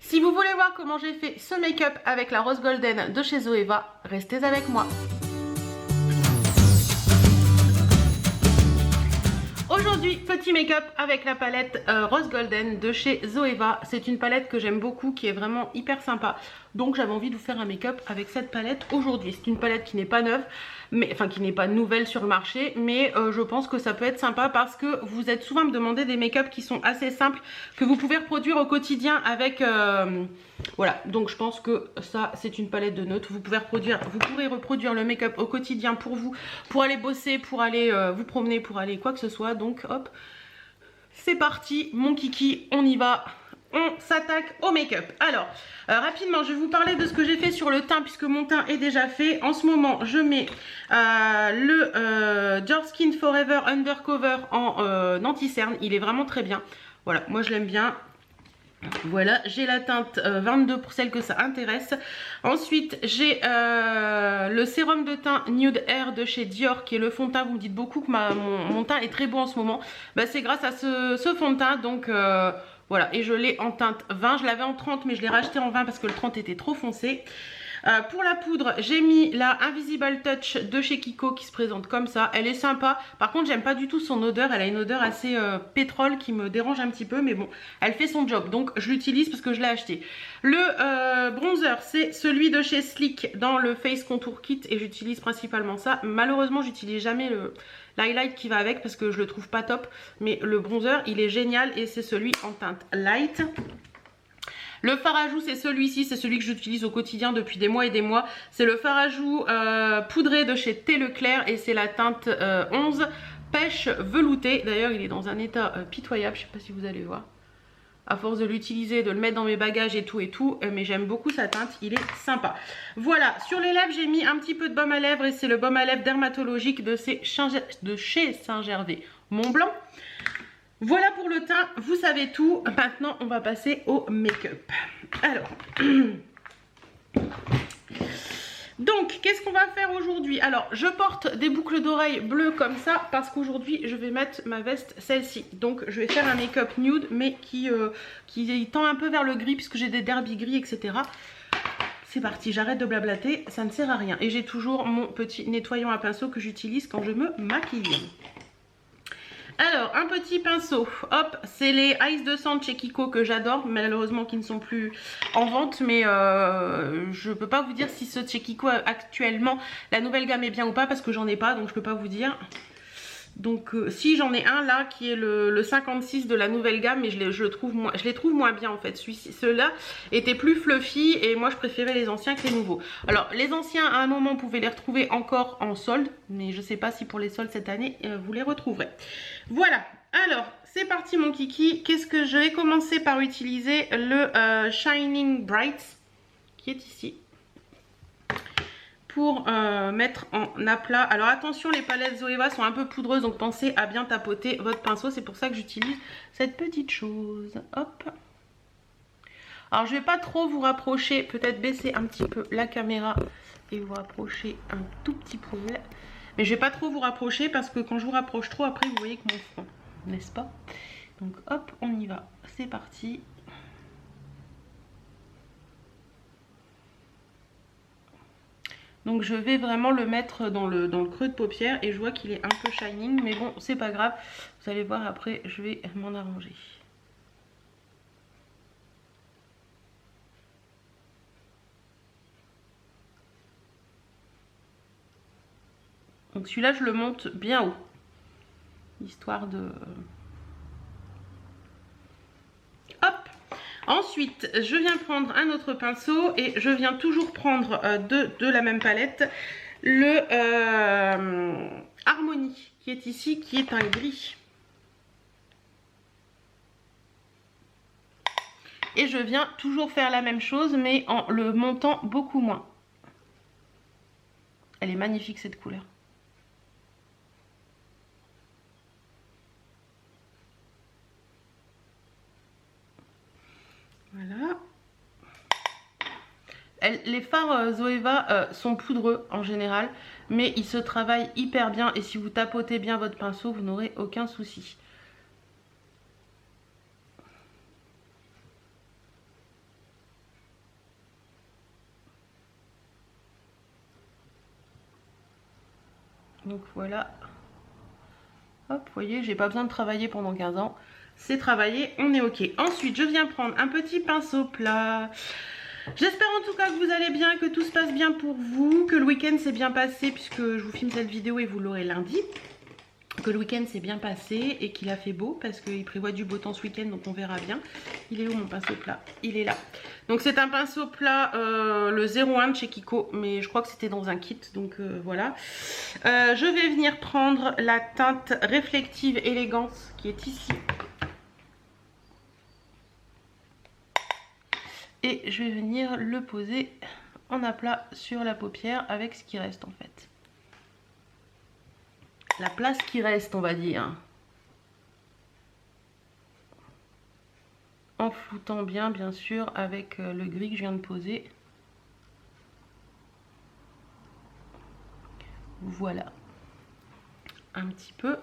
Si vous voulez voir comment j'ai fait ce make-up avec la Rose Golden de chez Zoeva, restez avec moi. Aujourd'hui, petit make-up avec la palette Rose Golden de chez Zoeva. C'est une palette que j'aime beaucoup, qui est vraiment hyper sympa. Donc j'avais envie de vous faire un make-up avec cette palette aujourd'hui. C'est une palette qui n'est pas neuve, mais enfin qui n'est pas nouvelle sur le marché, mais je pense que ça peut être sympa parce que vous êtes souvent à me demander des make-up qui sont assez simples, que vous pouvez reproduire au quotidien avec... voilà, donc je pense que ça c'est une palette de neutres. Vous pourrez reproduire le make-up au quotidien pour vous, pour aller bosser, pour aller vous promener, pour aller quoi que ce soit. Donc hop, c'est parti mon kiki, on y va. On s'attaque au make-up. Alors, rapidement, je vais vous parler de ce que j'ai fait sur le teint puisque mon teint est déjà fait. En ce moment, je mets le Your Skin Forever Undercover en anti-cerne. Il est vraiment très bien. Voilà, moi je l'aime bien. Voilà, j'ai la teinte 22 pour celles que ça intéresse. Ensuite, j'ai le sérum de teint Nude Air de chez Dior qui est le fond de teint. Vous me dites beaucoup que mon teint est très beau en ce moment. Bah, c'est grâce à ce fond de teint. Donc voilà, et je l'ai en teinte 20. Je l'avais en 30 mais je l'ai racheté en 20 parce que le 30 était trop foncé. Pour la poudre, j'ai mis la Invisible Touch de chez Kiko qui se présente comme ça. Elle est sympa. Par contre, j'aime pas du tout son odeur. Elle a une odeur assez pétrole qui me dérange un petit peu. Mais bon, elle fait son job. Donc, je l'utilise parce que je l'ai acheté. Le bronzer, c'est celui de chez Sleek dans le Face Contour Kit. Et j'utilise principalement ça. Malheureusement, j'utilise jamais l'highlight qui va avec parce que je le trouve pas top. Mais le bronzer, il est génial et c'est celui en teinte light. Le fard à joues, c'est celui-ci, c'est celui que j'utilise au quotidien depuis des mois et des mois. C'est le fard à joues poudré de chez Thé Leclerc et c'est la teinte 11 pêche veloutée. D'ailleurs, il est dans un état pitoyable, je ne sais pas si vous allez voir. À force de l'utiliser, de le mettre dans mes bagages et tout, mais j'aime beaucoup sa teinte, il est sympa. Voilà, sur les lèvres, j'ai mis un petit peu de baume à lèvres et c'est le baume à lèvres dermatologique de chez Saint-Gervais Montblanc. Voilà pour le teint, vous savez tout. Maintenant, on va passer au make-up. Alors, donc, qu'est-ce qu'on va faire aujourd'hui? Alors, je porte des boucles d'oreilles bleues comme ça parce qu'aujourd'hui, je vais mettre ma veste, celle-ci. Donc, je vais faire un make-up nude, mais qui tend un peu vers le gris puisque j'ai des derbies gris, etc. C'est parti, j'arrête de blablater, ça ne sert à rien. Et j'ai toujours mon petit nettoyant à pinceau que j'utilise quand je me maquille. Alors, un petit pinceau, hop, c'est les Ice 200 de chez Kiko que j'adore, malheureusement qui ne sont plus en vente, mais je peux pas vous dire si ceux de chez Kiko actuellement, la nouvelle gamme est bien ou pas, parce que j'en ai pas, donc je peux pas vous dire. Donc si j'en ai un là qui est le 56 de la nouvelle gamme, mais je les trouve moins bien en fait. Ceux-là étaient plus fluffy et moi je préférais les anciens que les nouveaux. Alors les anciens à un moment vous pouvez les retrouver encore en solde, mais je sais pas si pour les soldes cette année vous les retrouverez. Voilà, alors c'est parti mon kiki. Qu'est-ce que je vais commencer par utiliser le Shining Bright qui est ici. Pour mettre en aplat. Alors attention, les palettes Zoeva sont un peu poudreuses, donc pensez à bien tapoter votre pinceau. C'est pour ça que j'utilise cette petite chose. Hop. Alors je vais pas trop vous rapprocher, peut-être baisser un petit peu la caméra et vous rapprocher un tout petit poil. Mais je vais pas trop vous rapprocher parce que quand je vous rapproche trop, après vous voyez que mon front, n'est-ce pas? Donc hop, on y va. C'est parti. Donc je vais vraiment le mettre dans le creux de paupière et je vois qu'il est un peu shining, mais bon c'est pas grave, vous allez voir après je vais m'en arranger. Donc celui-là je le monte bien haut, histoire de... Hop. Ensuite, je viens prendre un autre pinceau et je viens toujours prendre de la même palette le Harmonie qui est ici, qui est un gris. Et je viens toujours faire la même chose mais en le montant beaucoup moins. Elle est magnifique cette couleur. Voilà. Les fards Zoeva sont poudreux en général, mais ils se travaillent hyper bien et si vous tapotez bien votre pinceau, vous n'aurez aucun souci. Donc voilà. Hop, vous voyez, j'ai pas besoin de travailler pendant 15 ans. C'est travaillé, on est ok. Ensuite, je viens prendre un petit pinceau plat. J'espère en tout cas que vous allez bien, que tout se passe bien pour vous, que le week-end s'est bien passé, puisque je vous filme cette vidéo et vous l'aurez lundi. Que le week-end s'est bien passé et qu'il a fait beau, parce qu'il prévoit du beau temps ce week-end, donc on verra bien. Il est où mon pinceau plat? Il est là. Donc c'est un pinceau plat, le 01 de chez Kiko, mais je crois que c'était dans un kit, donc voilà. Je vais venir prendre la teinte Réflective Élégance qui est ici. Et je vais venir le poser en aplat sur la paupière avec ce qui reste en fait. La place qui reste, on va dire. En floutant bien sûr avec le gris que je viens de poser. Voilà. Un petit peu.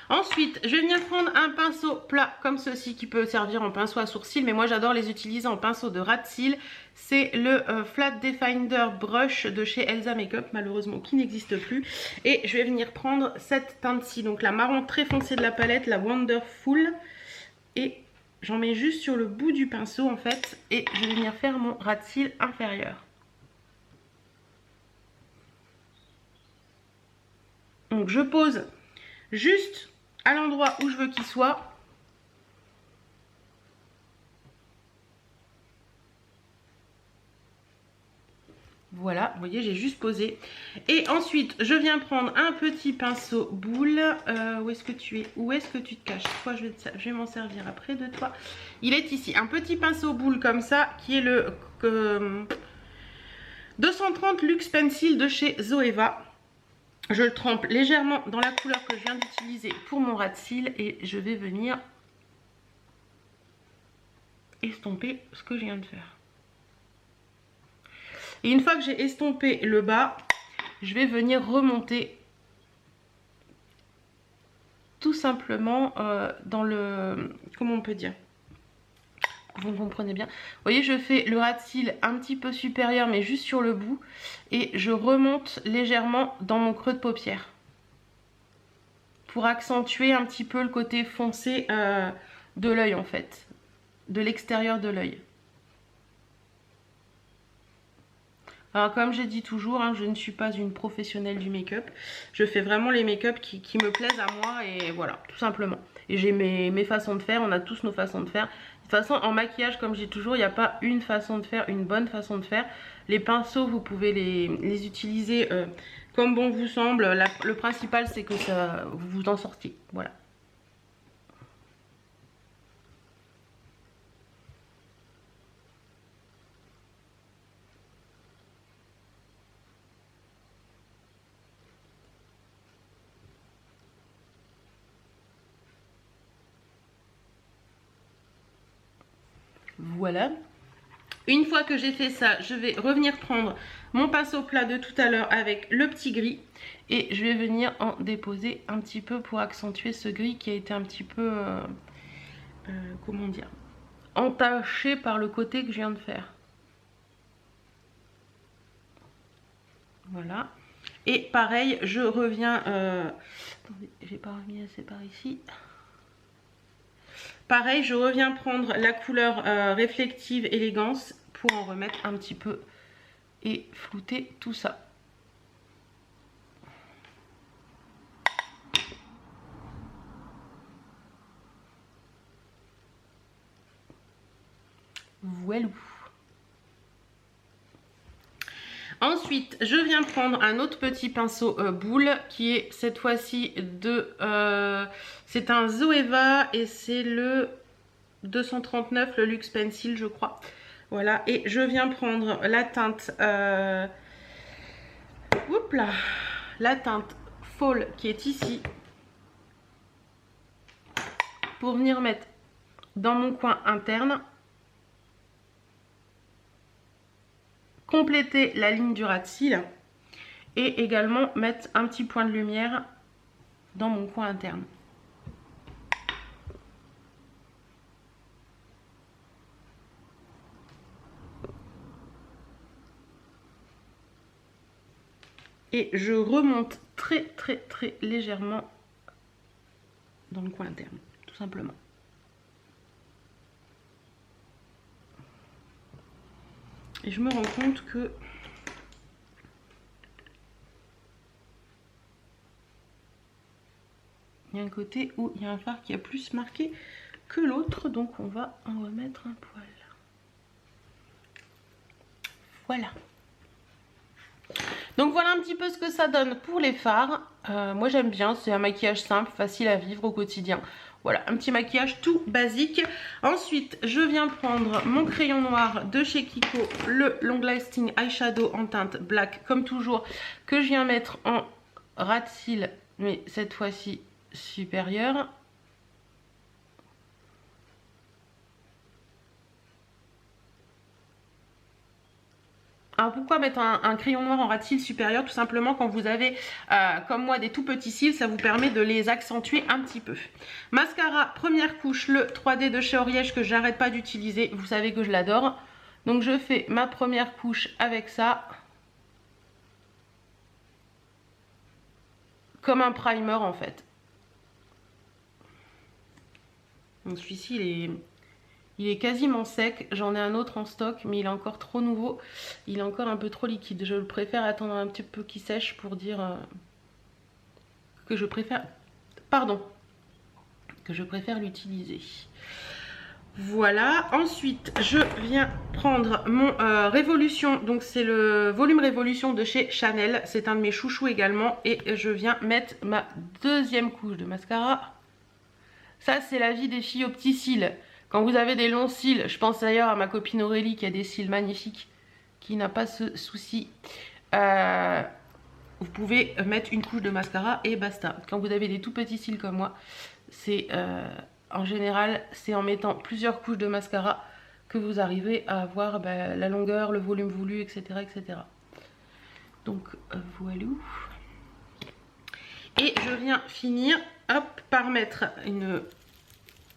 Ensuite, je vais venir prendre un pinceau plat comme ceci qui peut servir en pinceau à sourcils, mais moi j'adore les utiliser en pinceau de ras de cils. C'est le Flat Definer Brush de chez Elsa Makeup, malheureusement qui n'existe plus. Et je vais venir prendre cette teinte-ci, donc la marron très foncée de la palette, la Wonderful. Et j'en mets juste sur le bout du pinceau en fait, et je vais venir faire mon ras de cils inférieur. Donc je pose juste à l'endroit où je veux qu'il soit. Voilà, vous voyez, j'ai juste posé. Et ensuite, je viens prendre un petit pinceau boule. Où est-ce que tu es? Où est-ce que tu te caches? Toi, je vais m'en servir après de toi. Il est ici, un petit pinceau boule comme ça, qui est le 230 Luxe Pencil de chez Zoeva. Je le trempe légèrement dans la couleur que je viens d'utiliser pour mon ras de cils et je vais venir estomper ce que je viens de faire. Et une fois que j'ai estompé le bas, je vais venir remonter tout simplement dans le... Comment on peut dire? Vous comprenez bien. Vous voyez, je fais le ras de cils un petit peu supérieur, mais juste sur le bout. Et je remonte légèrement dans mon creux de paupière. Pour accentuer un petit peu le côté foncé de l'œil en fait. De l'extérieur de l'œil. Alors comme j'ai dit toujours, hein, je ne suis pas une professionnelle du make-up. Je fais vraiment les make-up qui me plaisent à moi et voilà, tout simplement. Et j'ai mes façons de faire, on a tous nos façons de faire. De toute façon, en maquillage, comme je dis toujours, il n'y a pas une façon de faire, une bonne façon de faire. Les pinceaux, vous pouvez les utiliser comme bon vous semble. Le principal, c'est que ça, vous vous en sortiez. Voilà. Voilà. Une fois que j'ai fait ça, je vais revenir prendre mon pinceau plat de tout à l'heure avec le petit gris. Et je vais venir en déposer un petit peu pour accentuer ce gris qui a été un petit peu, comment dire, entaché par le côté que je viens de faire. Voilà. Et pareil, je reviens... attendez, j'ai pas remis assez par ici. Pareil, je reviens prendre la couleur Réflective Élégance pour en remettre un petit peu et flouter tout ça. Voilà. Ensuite, je viens prendre un autre petit pinceau boule qui est cette fois-ci de... c'est un Zoeva et c'est le 239, le Luxe Pencil je crois. Voilà, et je viens prendre la teinte... oups là, la teinte Fall qui est ici. Pour venir mettre dans mon coin interne. Compléter la ligne du ras de cils et également mettre un petit point de lumière dans mon coin interne. Et je remonte très légèrement dans le coin interne, tout simplement. Et je me rends compte que il y a un côté où il y a un fard qui a plus marqué que l'autre, donc on va en remettre un poil. Voilà. Donc voilà un petit peu ce que ça donne pour les fards. Moi j'aime bien, c'est un maquillage simple, facile à vivre au quotidien. Voilà, un petit maquillage tout basique. Ensuite, je viens prendre mon crayon noir de chez Kiko, le Long Lasting Eyeshadow en teinte black, comme toujours, que je viens mettre en ras de cils, mais cette fois-ci supérieur. Alors pourquoi mettre un crayon noir en ras de cils supérieur? Tout simplement quand vous avez comme moi des tout petits cils, ça vous permet de les accentuer un petit peu. Mascara première couche, le 3D de chez Oriège que j'arrête pas d'utiliser, vous savez que je l'adore. Donc je fais ma première couche avec ça. Comme un primer en fait. Donc celui-ci il est quasiment sec, j'en ai un autre en stock mais il est encore trop nouveau, il est encore un peu trop liquide. Je préfère attendre un petit peu qu'il sèche pour dire que je préfère, que je préfère l'utiliser. Voilà, ensuite je viens prendre mon Révolution, donc c'est le volume Révolution de chez Chanel, c'est un de mes chouchous également et je viens mettre ma deuxième couche de mascara. Ça c'est la vie des filles aux petits cils. Quand vous avez des longs cils, je pense d'ailleurs à ma copine Aurélie qui a des cils magnifiques, qui n'a pas ce souci. Vous pouvez mettre une couche de mascara et basta. Quand vous avez des tout petits cils comme moi, c'est en général, c'est en mettant plusieurs couches de mascara que vous arrivez à avoir la longueur, le volume voulu, etc. etc. Donc voilà. Et je viens finir par mettre une...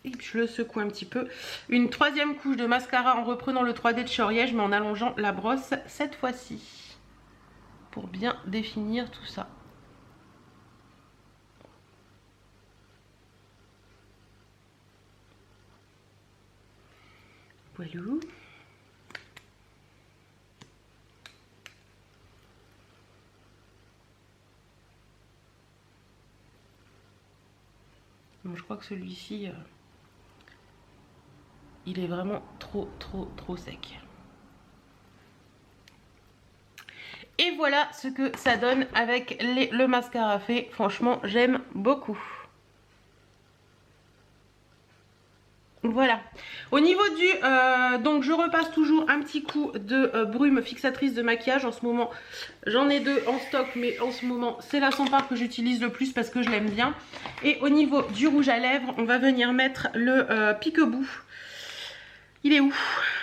Et je le secoue un petit peu. Une troisième couche de mascara en reprenant le 3D de chez Oriège, mais en allongeant la brosse cette fois-ci. Pour bien définir tout ça. Voilà. Bon, je crois que celui-ci... il est vraiment trop sec. Et voilà ce que ça donne avec le mascara fait. Franchement, j'aime beaucoup. Voilà. Au niveau du... donc je repasse toujours un petit coup de brume fixatrice de maquillage. En ce moment, j'en ai deux en stock, mais en ce moment, c'est la Sans Part que j'utilise le plus parce que je l'aime bien. Et au niveau du rouge à lèvres, on va venir mettre le Peekaboo. Il est où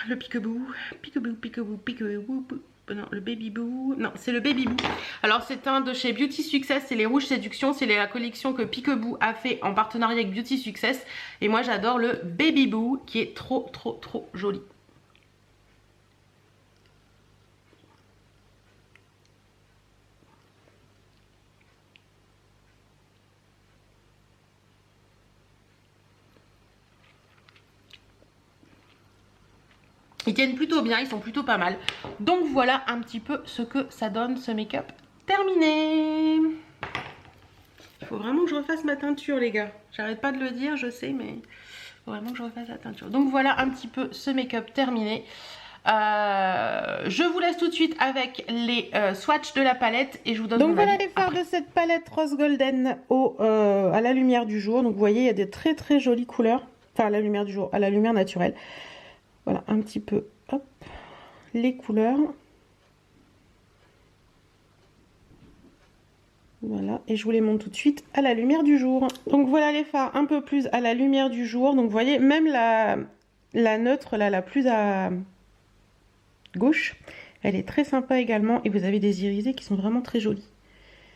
le Peekaboo? Peekaboo. Non, le Baby Boo. Non, c'est le Baby Boo. Alors, c'est un de chez Beauty Success. C'est les Rouges Séduction. C'est la collection que Peekaboo a fait en partenariat avec Beauty Success. Et moi, j'adore le Baby Boo qui est trop joli. Ils tiennent plutôt bien, ils sont plutôt pas mal. Donc voilà un petit peu ce que ça donne, ce make-up terminé. Il faut vraiment que je refasse ma teinture les gars. J'arrête pas de le dire, je sais, mais il faut vraiment que je refasse la teinture. Donc voilà un petit peu ce make-up terminé. Je vous laisse tout de suite avec les swatchs de la palette et je vous donne mon avis. Donc voilà les fards de cette palette Rose Golden à la lumière du jour. Donc vous voyez, il y a des très jolies couleurs. Enfin à la lumière du jour, à la lumière naturelle. Voilà, un petit peu, hop, les couleurs. Voilà, et je vous les montre tout de suite à la lumière du jour. Donc voilà les fards un peu plus à la lumière du jour. Donc vous voyez, même la neutre, là, la plus à gauche, elle est très sympa également. Et vous avez des irisés qui sont vraiment très jolis.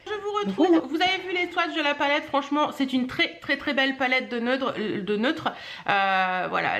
Je vous retrouve, voilà. vous avez vu les swatchs de la palette, franchement c'est une très belle palette de neutre. Voilà,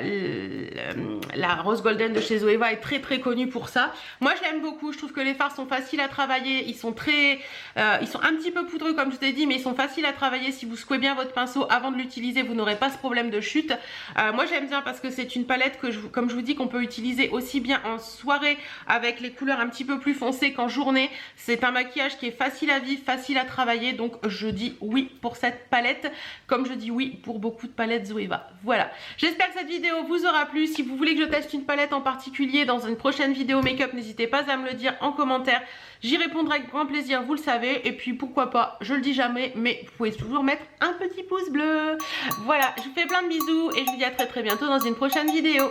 la Rose Golden de chez Zoeva est très connue pour ça. Moi je l'aime beaucoup, je trouve que les fards sont faciles à travailler, ils sont un petit peu poudreux comme je t'ai dit, mais ils sont faciles à travailler. Si vous secouez bien votre pinceau avant de l'utiliser, vous n'aurez pas ce problème de chute. Moi j'aime bien parce que c'est une palette que, comme je vous dis, qu'on peut utiliser aussi bien en soirée avec les couleurs un petit peu plus foncées qu'en journée. C'est un maquillage qui est facile à vivre, facile à travailler, donc je dis oui pour cette palette, comme je dis oui pour beaucoup de palettes Zoeva. Voilà, j'espère que cette vidéo vous aura plu. Si vous voulez que je teste une palette en particulier dans une prochaine vidéo make-up, n'hésitez pas à me le dire en commentaire. J'y répondrai avec grand plaisir, vous le savez. Et puis pourquoi pas, je le dis jamais, mais vous pouvez toujours mettre un petit pouce bleu. Voilà, je vous fais plein de bisous et je vous dis à très bientôt dans une prochaine vidéo.